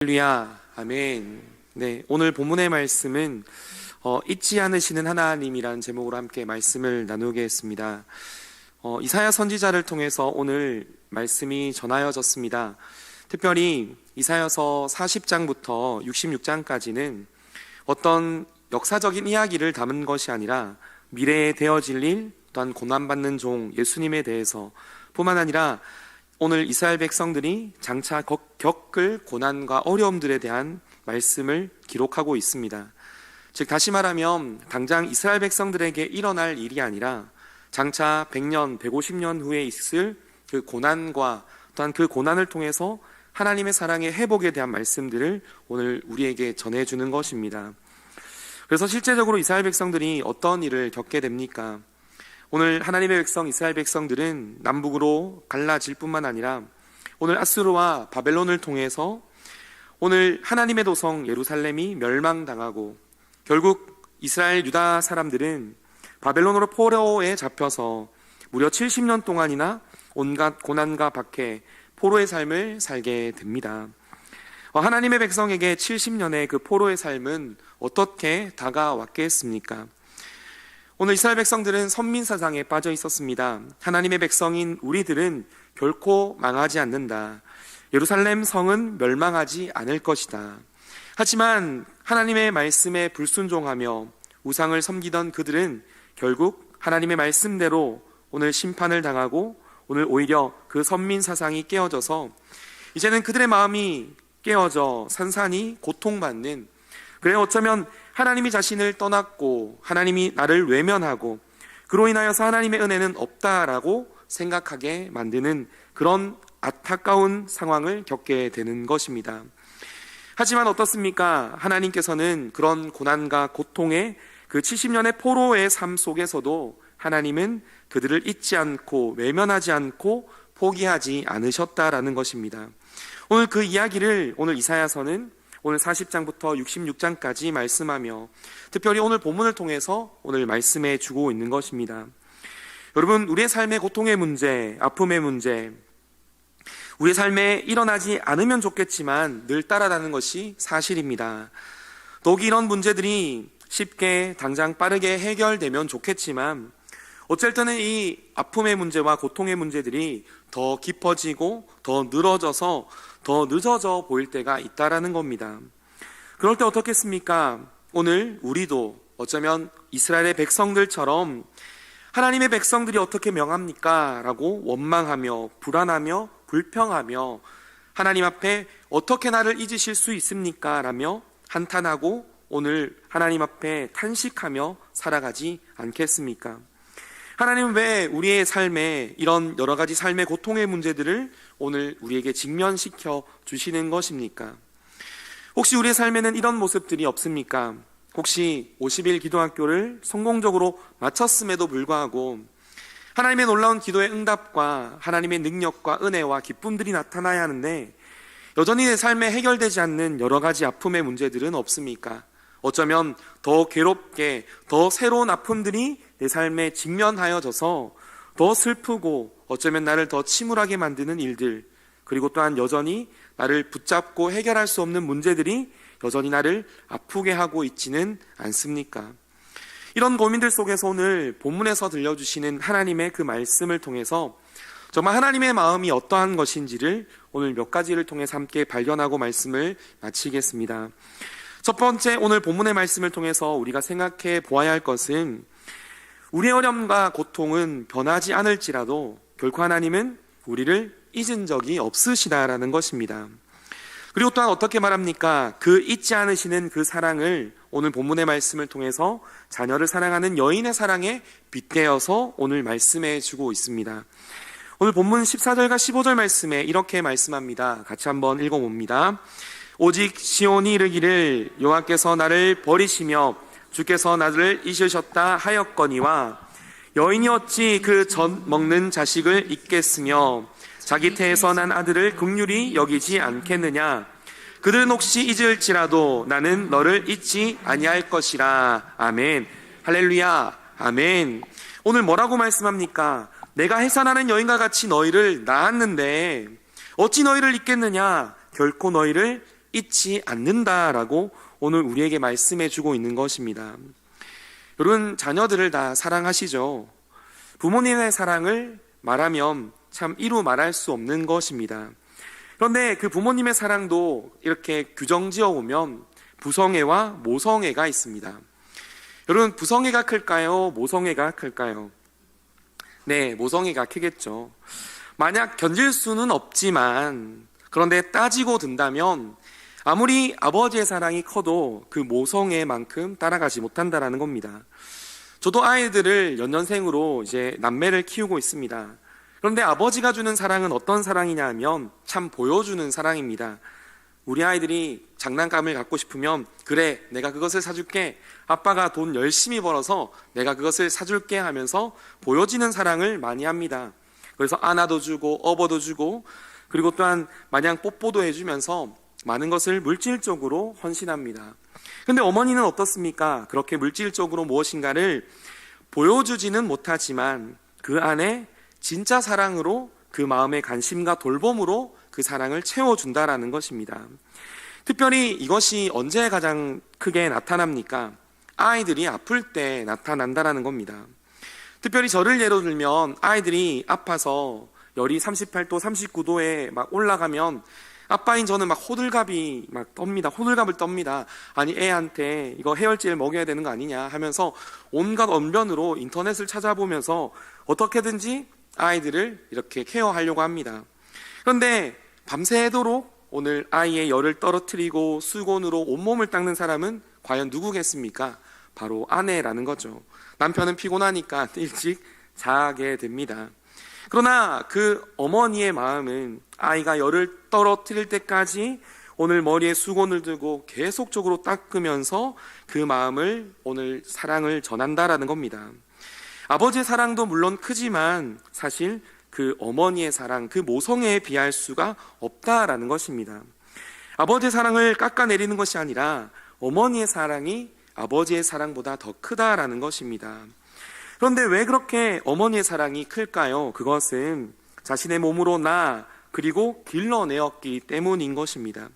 할렐루야, 아멘. 네, 오늘 본문의 말씀은 잊지 않으시는 하나님이라는 제목으로 함께 말씀을 나누겠습니다. 이사야 선지자를 통해서 오늘 말씀이 전하여졌습니다. 특별히 이사야서 40장부터 66장까지는 어떤 역사적인 이야기를 담은 것이 아니라 미래에 되어질 일, 또한 고난받는 종 예수님에 대해서 뿐만 아니라 오늘 이스라엘 백성들이 장차 겪을 고난과 어려움들에 대한 말씀을 기록하고 있습니다. 즉 다시 말하면 당장 이스라엘 백성들에게 일어날 일이 아니라 장차 100년, 150년 후에 있을 그 고난과 또한 그 고난을 통해서 하나님의 사랑의 회복에 대한 말씀들을 오늘 우리에게 전해주는 것입니다. 그래서 실제적으로 이스라엘 백성들이 어떤 일을 겪게 됩니까? 오늘 하나님의 백성 이스라엘 백성들은 남북으로 갈라질 뿐만 아니라 오늘 아수르와 바벨론을 통해서 오늘 하나님의 도성 예루살렘이 멸망당하고 결국 이스라엘 유다 사람들은 바벨론으로 포로에 잡혀서 무려 70년 동안이나 온갖 고난과 박해, 포로의 삶을 살게 됩니다. 하나님의 백성에게 70년의 그 포로의 삶은 어떻게 다가왔겠습니까? 오늘 이스라엘 백성들은 선민사상에 빠져 있었습니다. 하나님의 백성인 우리들은 결코 망하지 않는다. 예루살렘 성은 멸망하지 않을 것이다. 하지만 하나님의 말씀에 불순종하며 우상을 섬기던 그들은 결국 하나님의 말씀대로 오늘 심판을 당하고 오늘 오히려 그 선민사상이 깨어져서 이제는 그들의 마음이 깨어져 산산이 고통받는, 그래 어쩌면 하나님이 자신을 떠났고 하나님이 나를 외면하고 그로 인하여서 하나님의 은혜는 없다라고 생각하게 만드는 그런 안타까운 상황을 겪게 되는 것입니다. 하지만 어떻습니까? 하나님께서는 그런 고난과 고통의 그 70년의 포로의 삶 속에서도 하나님은 그들을 잊지 않고 외면하지 않고 포기하지 않으셨다라는 것입니다. 오늘 그 이야기를 오늘 이사야서는 오늘 40장부터 66장까지 말씀하며 특별히 오늘 본문을 통해서 오늘 말씀해 주고 있는 것입니다. 여러분, 우리의 삶의 고통의 문제, 아픔의 문제, 우리의 삶에 일어나지 않으면 좋겠지만 늘 따라다는 것이 사실입니다. 더욱이 이런 문제들이 쉽게 당장 빠르게 해결되면 좋겠지만 어쩔 때는 이 아픔의 문제와 고통의 문제들이 더 깊어지고 더 늘어져서 더 늦어져 보일 때가 있다라는 겁니다. 그럴 때 어떻겠습니까? 오늘 우리도 어쩌면 이스라엘의 백성들처럼 하나님의 백성들이 어떻게 명합니까? 라고 원망하며 불안하며 불평하며 하나님 앞에 어떻게 나를 잊으실 수 있습니까? 라며 한탄하고 오늘 하나님 앞에 탄식하며 살아가지 않겠습니까? 하나님은 왜 우리의 삶에 이런 여러 가지 삶의 고통의 문제들을 오늘 우리에게 직면시켜 주시는 것입니까? 혹시 우리의 삶에는 이런 모습들이 없습니까? 혹시 50일 기도학교를 성공적으로 마쳤음에도 불구하고 하나님의 놀라운 기도의 응답과 하나님의 능력과 은혜와 기쁨들이 나타나야 하는데 여전히 내 삶에 해결되지 않는 여러 가지 아픔의 문제들은 없습니까? 어쩌면 더 괴롭게 더 새로운 아픔들이 내 삶에 직면하여져서 더 슬프고 어쩌면 나를 더 침울하게 만드는 일들, 그리고 또한 여전히 나를 붙잡고 해결할 수 없는 문제들이 여전히 나를 아프게 하고 있지는 않습니까? 이런 고민들 속에서 오늘 본문에서 들려주시는 하나님의 그 말씀을 통해서 정말 하나님의 마음이 어떠한 것인지를 오늘 몇 가지를 통해서 함께 발견하고 말씀을 마치겠습니다. 첫 번째, 오늘 본문의 말씀을 통해서 우리가 생각해 보아야 할 것은 우리의 어려움과 고통은 변하지 않을지라도 결코 하나님은 우리를 잊은 적이 없으시다라는 것입니다. 그리고 또한 어떻게 말합니까? 그 잊지 않으시는 그 사랑을 오늘 본문의 말씀을 통해서 자녀를 사랑하는 여인의 사랑에 빗대어서 오늘 말씀해 주고 있습니다. 오늘 본문 14절과 15절 말씀에 이렇게 말씀합니다. 같이 한번 읽어봅니다. 오직 시온이 이르기를 여호와께서 나를 버리시며 주께서 나를 잊으셨다 하였거니와 여인이 어찌 그 젖 먹는 자식을 잊겠으며 자기 태에서 난 아들을 긍휼히 여기지 않겠느냐. 그들은 혹시 잊을지라도 나는 너를 잊지 아니할 것이라. 아멘. 할렐루야. 아멘. 오늘 뭐라고 말씀합니까? 내가 해산하는 여인과 같이 너희를 낳았는데 어찌 너희를 잊겠느냐. 결코 너희를 잊지 않는다라고 오늘 우리에게 말씀해 주고 있는 것입니다. 여러분, 자녀들을 다 사랑하시죠? 부모님의 사랑을 말하면 참 이루 말할 수 없는 것입니다. 그런데 그 부모님의 사랑도 이렇게 규정지어 오면 부성애와 모성애가 있습니다. 여러분, 부성애가 클까요? 모성애가 클까요? 네, 모성애가 크겠죠. 만약 견딜 수는 없지만, 그런데 따지고 든다면 아무리 아버지의 사랑이 커도 그 모성애만큼 따라가지 못한다라는 겁니다. 저도 아이들을 연년생으로 이제 남매를 키우고 있습니다. 그런데 아버지가 주는 사랑은 어떤 사랑이냐 하면 참 보여주는 사랑입니다. 우리 아이들이 장난감을 갖고 싶으면 그래, 내가 그것을 사줄게, 아빠가 돈 열심히 벌어서 내가 그것을 사줄게 하면서 보여지는 사랑을 많이 합니다. 그래서 안아도 주고 업어도 주고, 그리고 또한 마냥 뽀뽀도 해주면서 많은 것을 물질적으로 헌신합니다. 근데 어머니는 어떻습니까? 그렇게 물질적으로 무엇인가를 보여주지는 못하지만 그 안에 진짜 사랑으로, 그 마음의 관심과 돌봄으로 그 사랑을 채워준다라는 것입니다. 특별히 이것이 언제 가장 크게 나타납니까? 아이들이 아플 때 나타난다라는 겁니다. 특별히 저를 예로 들면 아이들이 아파서 열이 38도, 39도에 막 올라가면 아빠인 저는 막 호들갑이 막 떱니다. 호들갑을 떱니다. 아니, 애한테 이거 해열제를 먹여야 되는 거 아니냐 하면서 온갖 언변으로 인터넷을 찾아보면서 어떻게든지 아이들을 이렇게 케어하려고 합니다. 그런데 밤새도록 오늘 아이의 열을 떨어뜨리고 수건으로 온몸을 닦는 사람은 과연 누구겠습니까? 바로 아내라는 거죠. 남편은 피곤하니까 일찍 자게 됩니다. 그러나 그 어머니의 마음은 아이가 열을 떨어뜨릴 때까지 오늘 머리에 수건을 들고 계속적으로 닦으면서 그 마음을, 오늘 사랑을 전한다라는 겁니다. 아버지의 사랑도 물론 크지만 사실 그 어머니의 사랑, 그 모성애에 비할 수가 없다라는 것입니다. 아버지의 사랑을 깎아내리는 것이 아니라 어머니의 사랑이 아버지의 사랑보다 더 크다라는 것입니다. 그런데 왜 그렇게 어머니의 사랑이 클까요? 그것은 자신의 몸으로 나, 그리고 길러내었기 때문인 것입니다.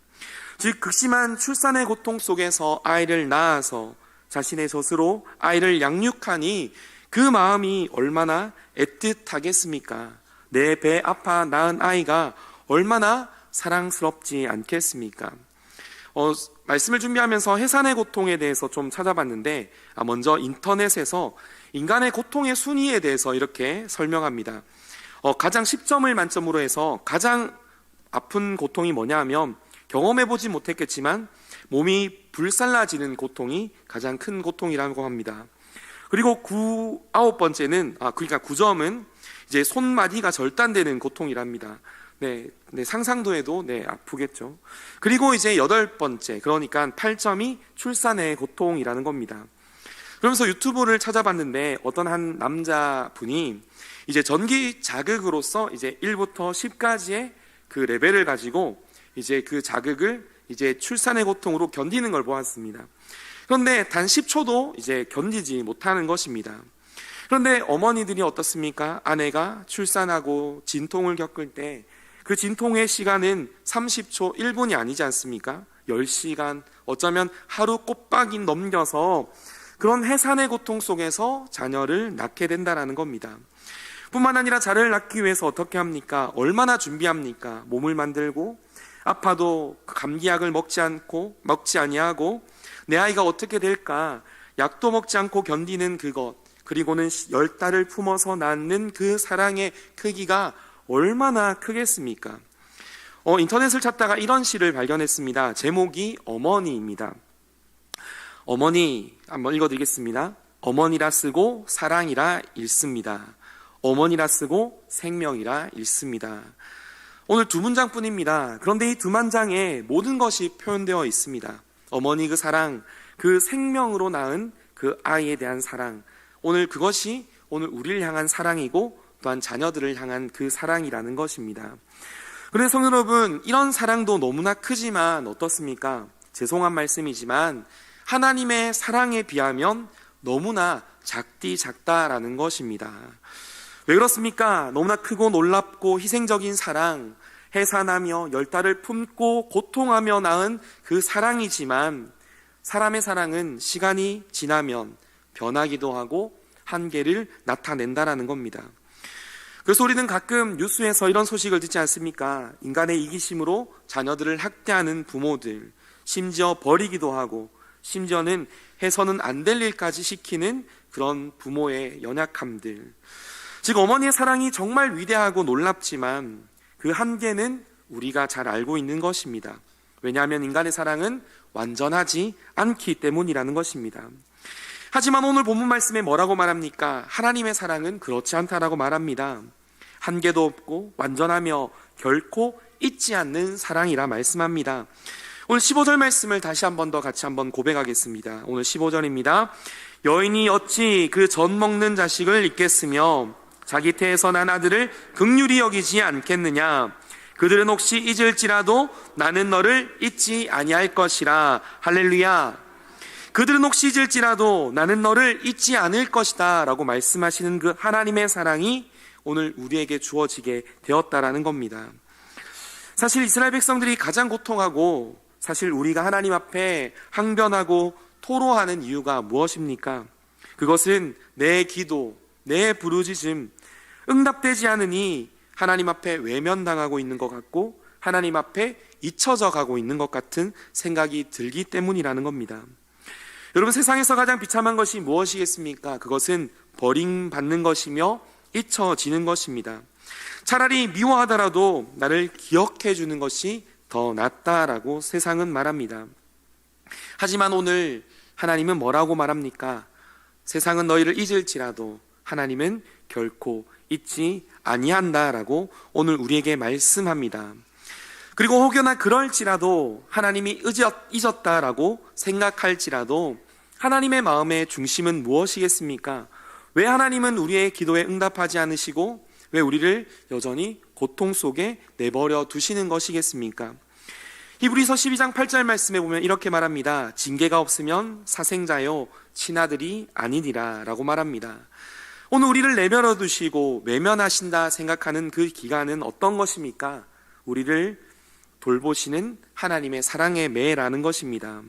즉, 극심한 출산의 고통 속에서 아이를 낳아서 자신의 젖으로 아이를 양육하니 그 마음이 얼마나 애틋하겠습니까? 내 배 아파 낳은 아이가 얼마나 사랑스럽지 않겠습니까? 말씀을 준비하면서 해산의 고통에 대해서 좀 찾아봤는데, 먼저 인터넷에서 인간의 고통의 순위에 대해서 이렇게 설명합니다. 가장 10점을 만점으로 해서 가장 아픈 고통이 뭐냐 하면, 경험해보지 못했겠지만 몸이 불살라지는 고통이 가장 큰 고통이라고 합니다. 그리고 9번째는, 그러니까 9점은 이제 손마디가 절단되는 고통이랍니다. 네, 상상도 해도 아프겠죠. 그리고 이제 8번째, 그러니까 8점이 출산의 고통이라는 겁니다. 그러면서 유튜브를 찾아봤는데 어떤 한 남자분이 이제 전기 자극으로서 이제 1부터 10까지의 그 레벨을 가지고 이제 그 자극을 이제 출산의 고통으로 견디는 걸 보았습니다. 그런데 단 10초도 이제 견디지 못하는 것입니다. 그런데 어머니들이 어떻습니까? 아내가 출산하고 진통을 겪을 때 그 진통의 시간은 30초, 1분이 아니지 않습니까? 10시간, 어쩌면 하루 꼬박이 넘겨서 그런 해산의 고통 속에서 자녀를 낳게 된다는 겁니다. 뿐만 아니라 자를 낳기 위해서 어떻게 합니까? 얼마나 준비합니까? 몸을 만들고, 아파도 감기약을 먹지 아니하고 내 아이가 어떻게 될까? 약도 먹지 않고 견디는 그것, 그리고는 10달을 품어서 낳는 그 사랑의 크기가 얼마나 크겠습니까? 인터넷을 찾다가 이런 시를 발견했습니다. 제목이 어머니입니다. 어머니, 한번 읽어드리겠습니다. 어머니라 쓰고 사랑이라 읽습니다. 어머니라 쓰고 생명이라 읽습니다. 오늘 두 문장뿐입니다. 그런데 이 두 문장에 모든 것이 표현되어 있습니다. 어머니 그 사랑, 그 생명으로 낳은 그 아이에 대한 사랑, 오늘 그것이 오늘 우리를 향한 사랑이고 또한 자녀들을 향한 그 사랑이라는 것입니다. 그래서 성도 여러분, 이런 사랑도 너무나 크지만 어떻습니까? 죄송한 말씀이지만 하나님의 사랑에 비하면 너무나 작다라는 것입니다. 왜 그렇습니까? 너무나 크고 놀랍고 희생적인 사랑, 해산하며 열달을 품고 고통하며 낳은 그 사랑이지만 사람의 사랑은 시간이 지나면 변하기도 하고 한계를 나타낸다라는 겁니다. 그래서 우리는 가끔 뉴스에서 이런 소식을 듣지 않습니까? 인간의 이기심으로 자녀들을 학대하는 부모들, 심지어 버리기도 하고 심지어는 해서는 안 될 일까지 시키는 그런 부모의 연약함들. 즉 어머니의 사랑이 정말 위대하고 놀랍지만 그 한계는 우리가 잘 알고 있는 것입니다. 왜냐하면 인간의 사랑은 완전하지 않기 때문이라는 것입니다. 하지만 오늘 본문 말씀에 뭐라고 말합니까? 하나님의 사랑은 그렇지 않다라고 말합니다. 한계도 없고 완전하며 결코 잊지 않는 사랑이라 말씀합니다. 오늘 15절 말씀을 다시 한 번 더 같이 한번 고백하겠습니다. 오늘 15절입니다. 여인이 어찌 그 젖 먹는 자식을 잊겠으며 자기 태에서 난 아들을 긍휼히 여기지 않겠느냐. 그들은 혹시 잊을지라도 나는 너를 잊지 아니할 것이라. 할렐루야. 그들은 혹시 잊을지라도 나는 너를 잊지 않을 것이다 라고 말씀하시는 그 하나님의 사랑이 오늘 우리에게 주어지게 되었다라는 겁니다. 사실 이스라엘 백성들이 가장 고통하고 사실 우리가 하나님 앞에 항변하고 토로하는 이유가 무엇입니까? 그것은 내 기도, 내 부르짖음 응답되지 않으니 하나님 앞에 외면당하고 있는 것 같고 하나님 앞에 잊혀져 가고 있는 것 같은 생각이 들기 때문이라는 겁니다. 여러분, 세상에서 가장 비참한 것이 무엇이겠습니까? 그것은 버림받는 것이며 잊혀지는 것입니다. 차라리 미워하더라도 나를 기억해 주는 것이 더 낫다라고 세상은 말합니다. 하지만 오늘 하나님은 뭐라고 말합니까? 세상은 너희를 잊을지라도 하나님은 결코 잊지 아니한다라고 오늘 우리에게 말씀합니다. 그리고 혹여나 그럴지라도 하나님이 잊었다라고 생각할지라도 하나님의 마음의 중심은 무엇이겠습니까? 왜 하나님은 우리의 기도에 응답하지 않으시고 왜 우리를 여전히 고통 속에 내버려 두시는 것이겠습니까? 히브리서 12장 8절 말씀에 보면 이렇게 말합니다. 징계가 없으면 사생자요 친아들이 아니니라 라고 말합니다. 오늘 우리를 내버려 두시고 외면하신다 생각하는 그 기간은 어떤 것입니까? 우리를 돌보시는 하나님의 사랑의 매라는 것입니다.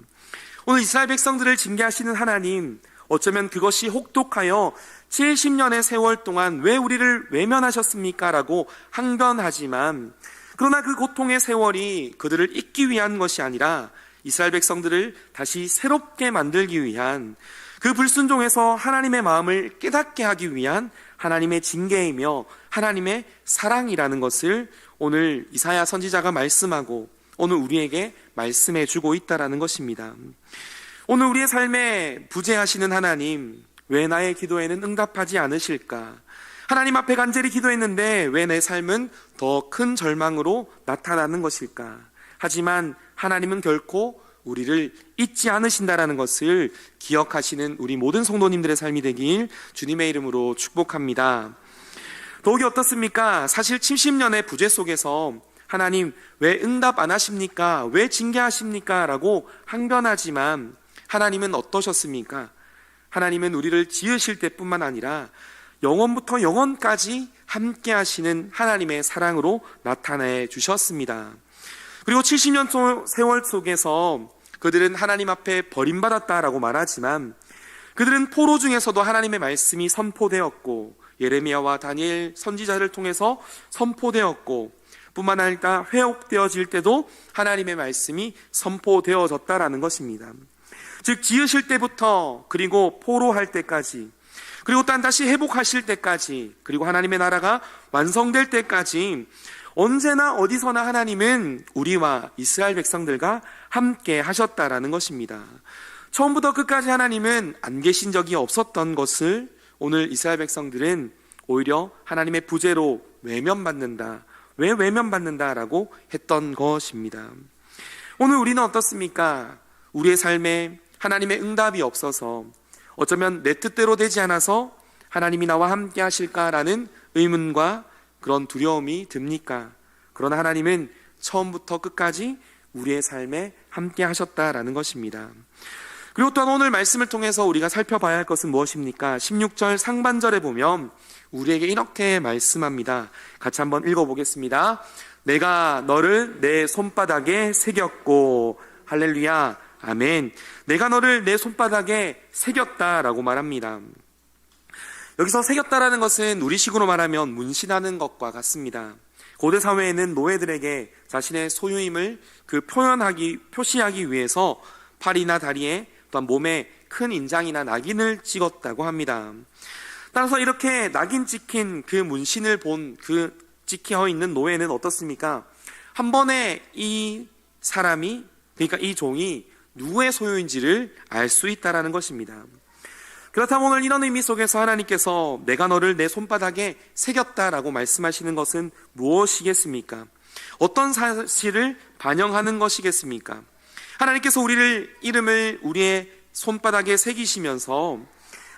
오늘 이스라엘 백성들을 징계하시는 하나님, 어쩌면 그것이 혹독하여 70년의 세월 동안 왜 우리를 외면하셨습니까? 라고 항변하지만 그러나 그 고통의 세월이 그들을 잊기 위한 것이 아니라 이스라엘 백성들을 다시 새롭게 만들기 위한 그 불순종에서 하나님의 마음을 깨닫게 하기 위한 하나님의 징계이며 하나님의 사랑이라는 것을 오늘 이사야 선지자가 말씀하고 오늘 우리에게 말씀해 주고 있다라는 것입니다. 오늘 우리의 삶에 부재하시는 하나님, 왜 나의 기도에는 응답하지 않으실까? 하나님 앞에 간절히 기도했는데 왜 내 삶은 더 큰 절망으로 나타나는 것일까? 하지만 하나님은 결코 우리를 잊지 않으신다라는 것을 기억하시는 우리 모든 성도님들의 삶이 되길 주님의 이름으로 축복합니다. 더욱이 어떻습니까? 사실 70년의 부재 속에서 하나님 왜 응답 안 하십니까? 왜 징계하십니까? 라고 항변하지만 하나님은 어떠셨습니까? 하나님은 우리를 지으실 때뿐만 아니라 영원부터 영원까지 함께 하시는 하나님의 사랑으로 나타내 주셨습니다. 그리고 70년 세월 속에서 그들은 하나님 앞에 버림받았다라고 말하지만 그들은 포로 중에서도 하나님의 말씀이 선포되었고 예레미야와 다니엘 선지자를 통해서 선포되었고 뿐만 아니라 회복되어질 때도 하나님의 말씀이 선포되어졌다라는 것입니다. 즉 지으실 때부터 그리고 포로할 때까지 그리고 또 다시 회복하실 때까지 그리고 하나님의 나라가 완성될 때까지 언제나 어디서나 하나님은 우리와 이스라엘 백성들과 함께 하셨다라는 것입니다. 처음부터 끝까지 하나님은 안 계신 적이 없었던 것을 오늘 이스라엘 백성들은 오히려 하나님의 부재로 외면받는다. 왜 외면받는다라고 했던 것입니다. 오늘 우리는 어떻습니까? 우리의 삶에 하나님의 응답이 없어서 어쩌면 내 뜻대로 되지 않아서 하나님이 나와 함께 하실까라는 의문과 그런 두려움이 듭니까? 그러나 하나님은 처음부터 끝까지 우리의 삶에 함께 하셨다라는 것입니다. 그리고 또한 오늘 말씀을 통해서 우리가 살펴봐야 할 것은 무엇입니까? 16절 상반절에 보면 우리에게 이렇게 말씀합니다. 같이 한번 읽어보겠습니다. 내가 너를 내 손바닥에 새겼고, 할렐루야, 아멘. 내가 너를 내 손바닥에 새겼다라고 말합니다. 여기서 새겼다라는 것은 우리식으로 말하면 문신하는 것과 같습니다. 고대 사회에는 노예들에게 자신의 소유임을 표시하기 위해서 팔이나 다리에 또한 몸에 큰 인장이나 낙인을 찍었다고 합니다. 따라서 이렇게 낙인 찍힌 그 문신을 본 찍혀 있는 노예는 어떻습니까? 한 번에 이 사람이, 그러니까 이 종이 누구의 소유인지를 알 수 있다라는 것입니다. 그렇다면 오늘 이런 의미 속에서 하나님께서 내가 너를 내 손바닥에 새겼다라고 말씀하시는 것은 무엇이겠습니까? 어떤 사실을 반영하는 것이겠습니까? 하나님께서 이름을 우리의 손바닥에 새기시면서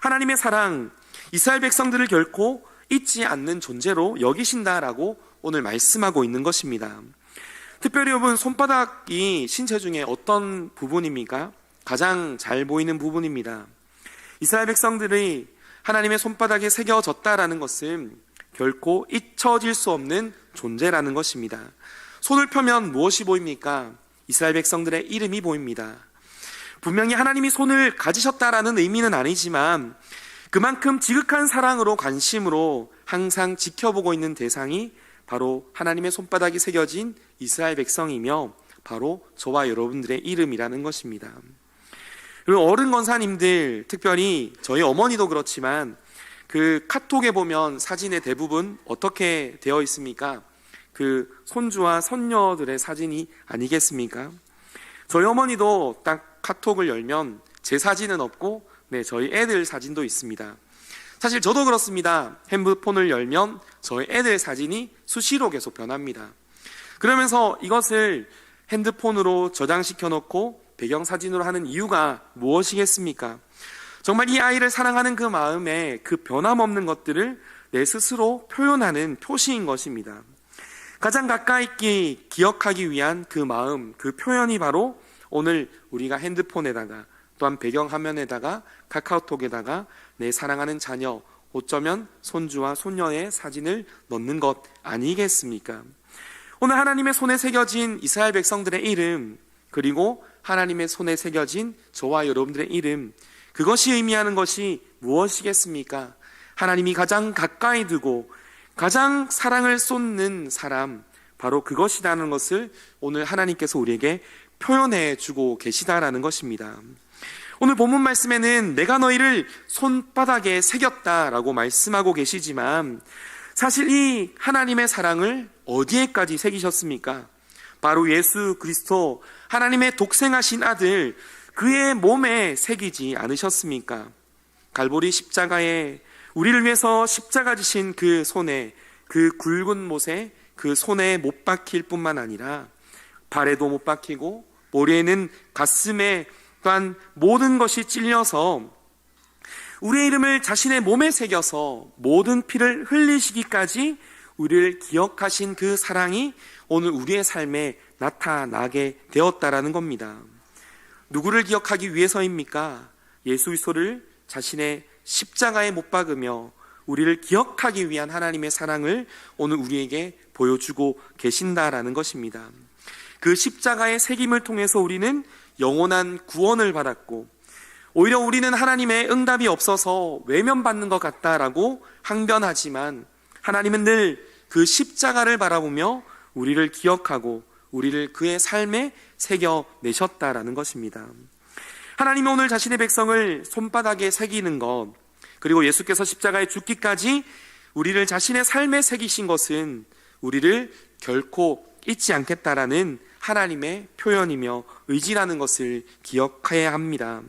하나님의 사랑, 이스라엘 백성들을 결코 잊지 않는 존재로 여기신다라고 오늘 말씀하고 있는 것입니다. 특별히 여러분, 손바닥이 신체 중에 어떤 부분입니까? 가장 잘 보이는 부분입니다. 이스라엘 백성들이 하나님의 손바닥에 새겨졌다라는 것은 결코 잊혀질 수 없는 존재라는 것입니다. 손을 펴면 무엇이 보입니까? 이스라엘 백성들의 이름이 보입니다. 분명히 하나님이 손을 가지셨다라는 의미는 아니지만 그만큼 지극한 사랑으로 관심으로 항상 지켜보고 있는 대상이 바로 하나님의 손바닥이 새겨진 이스라엘 백성이며 바로 저와 여러분들의 이름이라는 것입니다. 그리고 어른 권사님들, 특별히 저희 어머니도 그렇지만 그 카톡에 보면 사진의 대부분 어떻게 되어 있습니까? 그 손주와 손녀들의 사진이 아니겠습니까? 저희 어머니도 딱 카톡을 열면 제 사진은 없고 저희 애들 사진도 있습니다. 사실 저도 그렇습니다. 핸드폰을 열면 저희 애들 사진이 수시로 계속 변합니다. 그러면서 이것을 핸드폰으로 저장시켜 놓고 배경사진으로 하는 이유가 무엇이겠습니까? 정말 이 아이를 사랑하는 그 마음에 그 변함없는 것들을 내 스스로 표현하는 표시인 것입니다. 가장 가까이 기억하기 위한 그 마음, 그 표현이 바로 오늘 우리가 핸드폰에다가 또한 배경화면에다가 카카오톡에다가 내 사랑하는 자녀, 어쩌면 손주와 손녀의 사진을 넣는 것 아니겠습니까? 오늘 하나님의 손에 새겨진 이스라엘 백성들의 이름, 그리고 하나님의 손에 새겨진 저와 여러분들의 이름, 그것이 의미하는 것이 무엇이겠습니까? 하나님이 가장 가까이 두고 가장 사랑을 쏟는 사람, 바로 그것이라는 것을 오늘 하나님께서 우리에게 표현해 주고 계시다라는 것입니다. 오늘 본문 말씀에는 내가 너희를 손바닥에 새겼다라고 말씀하고 계시지만 사실 이 하나님의 사랑을 어디에까지 새기셨습니까? 바로 예수 그리스도, 하나님의 독생하신 아들, 그의 몸에 새기지 않으셨습니까? 갈보리 십자가에 우리를 위해서 십자가 지신 그 손에, 그 굵은 못에 그 손에 못 박힐 뿐만 아니라 발에도 못 박히고 머리에는 가슴에 또한 모든 것이 찔려서 우리의 이름을 자신의 몸에 새겨서 모든 피를 흘리시기까지 우리를 기억하신 그 사랑이 오늘 우리의 삶에 나타나게 되었다라는 겁니다. 누구를 기억하기 위해서입니까? 예수 그리스도를 자신의 십자가에 못 박으며 우리를 기억하기 위한 하나님의 사랑을 오늘 우리에게 보여주고 계신다라는 것입니다. 그 십자가의 새김을 통해서 우리는 영원한 구원을 받았고, 오히려 우리는 하나님의 응답이 없어서 외면받는 것 같다라고 항변하지만 하나님은 늘 그 십자가를 바라보며 우리를 기억하고 우리를 그의 삶에 새겨내셨다라는 것입니다. 하나님이 오늘 자신의 백성을 손바닥에 새기는 것, 그리고 예수께서 십자가에 죽기까지 우리를 자신의 삶에 새기신 것은 우리를 결코 잊지 않겠다라는 하나님의 표현이며 의지라는 것을 기억해야 합니다.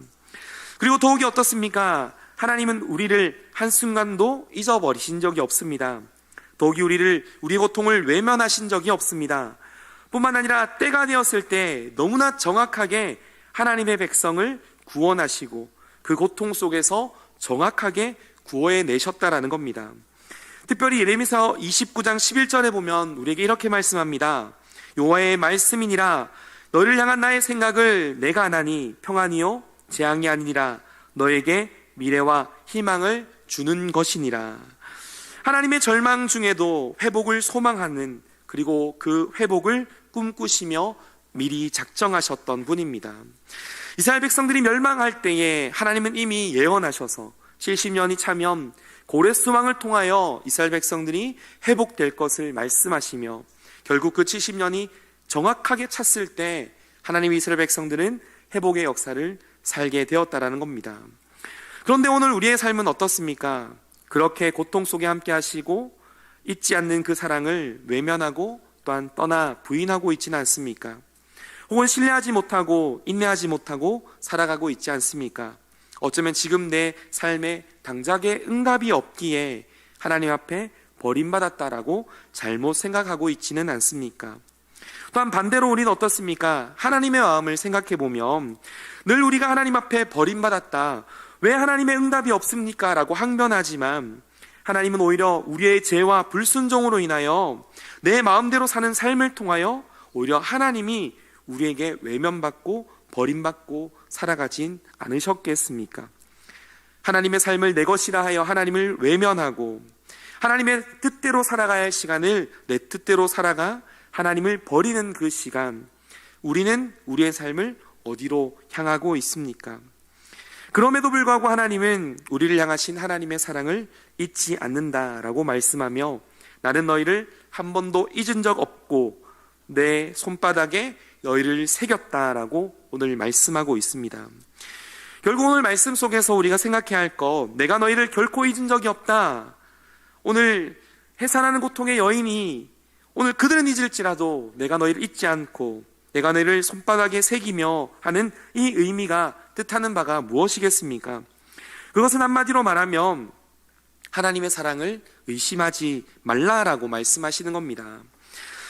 그리고 더욱이 어떻습니까? 하나님은 우리를 한순간도 잊어버리신 적이 없습니다. 더욱이 우리의 고통을 외면하신 적이 없습니다. 뿐만 아니라 때가 되었을 때 너무나 정확하게 하나님의 백성을 구원하시고 그 고통 속에서 정확하게 구원해내셨다라는 겁니다. 특별히 예레미야 29장 11절에 보면 우리에게 이렇게 말씀합니다. 여호와의 말씀이니라, 너를 향한 나의 생각을 내가 아나니 평안이요 재앙이 아니니라, 너에게 미래와 희망을 주는 것이니라. 하나님의 절망 중에도 회복을 소망하는 그리고 그 회복을 꿈꾸시며 미리 작정하셨던 분입니다. 이스라엘 백성들이 멸망할 때에 하나님은 이미 예언하셔서 70년이 차면 고레 수망을 통하여 이스라엘 백성들이 회복될 것을 말씀하시며 결국 그 70년이 정확하게 찼을 때 하나님이 이스라엘 백성들은 회복의 역사를 살게 되었다라는 겁니다. 그런데 오늘 우리의 삶은 어떻습니까? 그렇게 고통 속에 함께 하시고 잊지 않는 그 사랑을 외면하고 또한 떠나 부인하고 있지는 않습니까? 혹은 신뢰하지 못하고 인내하지 못하고 살아가고 있지 않습니까? 어쩌면 지금 내 삶에 당장의 응답이 없기에 하나님 앞에 버림받았다라고 잘못 생각하고 있지는 않습니까? 또한 반대로 우리는 어떻습니까? 하나님의 마음을 생각해 보면 늘 우리가 하나님 앞에 버림받았다, 왜 하나님의 응답이 없습니까? 라고 항변하지만 하나님은 오히려 우리의 죄와 불순종으로 인하여 내 마음대로 사는 삶을 통하여 오히려 하나님이 우리에게 외면받고 버림받고 살아가진 않으셨겠습니까? 하나님의 삶을 내 것이라 하여 하나님을 외면하고 하나님의 뜻대로 살아가야 할 시간을 내 뜻대로 살아가 하나님을 버리는 그 시간, 우리는 우리의 삶을 어디로 향하고 있습니까? 그럼에도 불구하고 하나님은 우리를 향하신 하나님의 사랑을 잊지 않는다라고 말씀하며 나는 너희를 한 번도 잊은 적 없고 내 손바닥에 너희를 새겼다라고 오늘 말씀하고 있습니다. 결국 오늘 말씀 속에서 우리가 생각해야 할 것, 내가 너희를 결코 잊은 적이 없다. 오늘 해산하는 고통의 여인이 오늘 그들은 잊을지라도 내가 너희를 잊지 않고 내가 너희를 손바닥에 새기며 하는 이 의미가 뜻하는 바가 무엇이겠습니까? 그것은 한마디로 말하면 하나님의 사랑을 의심하지 말라라고 말씀하시는 겁니다.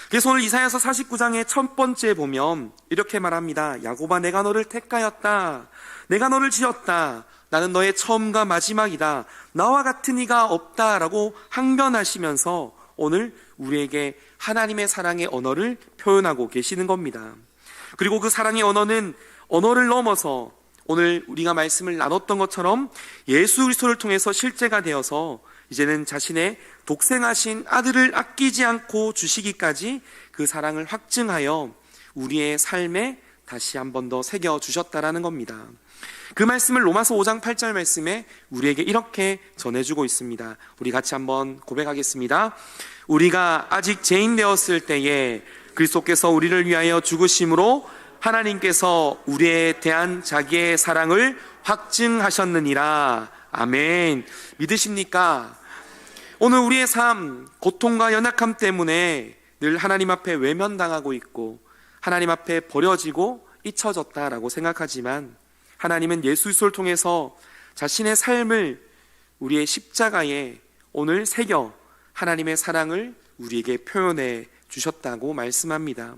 그래서 오늘 이사야서 49장의 첫 번째 보면 이렇게 말합니다. 야곱아, 내가 너를 택하였다. 내가 너를 지었다. 나는 너의 처음과 마지막이다. 나와 같은 이가 없다라고 항변하시면서 오늘 우리에게 하나님의 사랑의 언어를 표현하고 계시는 겁니다. 그리고 그 사랑의 언어는 언어를 넘어서 오늘 우리가 말씀을 나눴던 것처럼 예수 그리스도를 통해서 실제가 되어서 이제는 자신의 독생하신 아들을 아끼지 않고 주시기까지 그 사랑을 확증하여 우리의 삶에 다시 한 번 더 새겨주셨다라는 겁니다. 그 말씀을 로마서 5장 8절 말씀에 우리에게 이렇게 전해주고 있습니다. 우리 같이 한번 고백하겠습니다. 우리가 아직 죄인 되었을 때에 그리스도께서 우리를 위하여 죽으심으로 하나님께서 우리에 대한 자기의 사랑을 확증하셨느니라. 아멘. 믿으십니까? 오늘 우리의 삶, 고통과 연약함 때문에 늘 하나님 앞에 외면당하고 있고 하나님 앞에 버려지고 잊혀졌다라고 생각하지만 하나님은 예수 그리스도를 통해서 자신의 삶을 우리의 십자가에 오늘 새겨 하나님의 사랑을 우리에게 표현해 주셨다고 말씀합니다.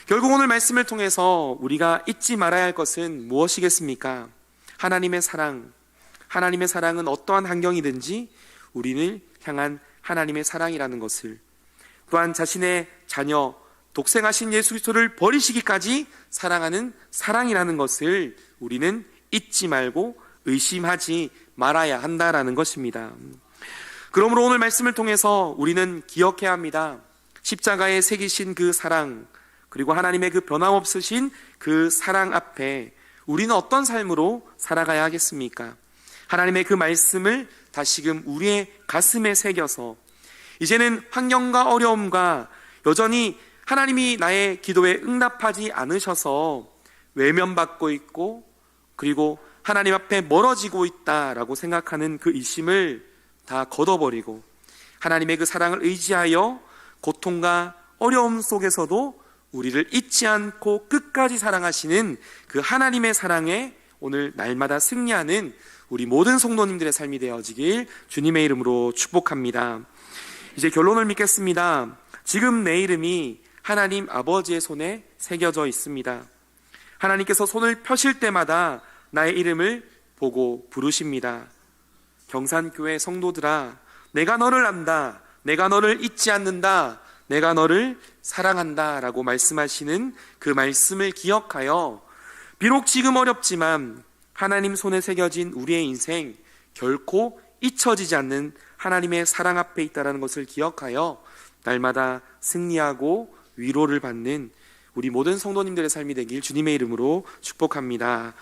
결국 오늘 말씀을 통해서 우리가 잊지 말아야 할 것은 무엇이겠습니까? 하나님의 사랑. 하나님의 사랑은 어떠한 환경이든지 우리를 향한 하나님의 사랑이라는 것을, 또한 자신의 자녀, 독생하신 예수 그리스도를 버리시기까지 사랑하는 사랑이라는 것을 우리는 잊지 말고 의심하지 말아야 한다라는 것입니다. 그러므로 오늘 말씀을 통해서 우리는 기억해야 합니다. 십자가에 새기신 그 사랑, 그리고 하나님의 그 변함없으신 그 사랑 앞에 우리는 어떤 삶으로 살아가야 하겠습니까? 하나님의 그 말씀을 다시금 우리의 가슴에 새겨서 이제는 환경과 어려움과 여전히 하나님이 나의 기도에 응답하지 않으셔서 외면받고 있고 그리고 하나님 앞에 멀어지고 있다라고 생각하는 그 의심을 다 걷어버리고 하나님의 그 사랑을 의지하여 고통과 어려움 속에서도 우리를 잊지 않고 끝까지 사랑하시는 그 하나님의 사랑에 오늘 날마다 승리하는 우리 모든 성도님들의 삶이 되어지길 주님의 이름으로 축복합니다. 이제 결론을 맺겠습니다. 지금 내 이름이 하나님 아버지의 손에 새겨져 있습니다. 하나님께서 손을 펴실 때마다 나의 이름을 보고 부르십니다. 경산교회 성도들아, 내가 너를 안다. 내가 너를 잊지 않는다. 내가 너를 사랑한다 라고 말씀하시는 그 말씀을 기억하여 비록 지금 어렵지만 하나님 손에 새겨진 우리의 인생 결코 잊혀지지 않는 하나님의 사랑 앞에 있다는 것을 기억하여 날마다 승리하고 위로를 받는 우리 모든 성도님들의 삶이 되길 주님의 이름으로 축복합니다.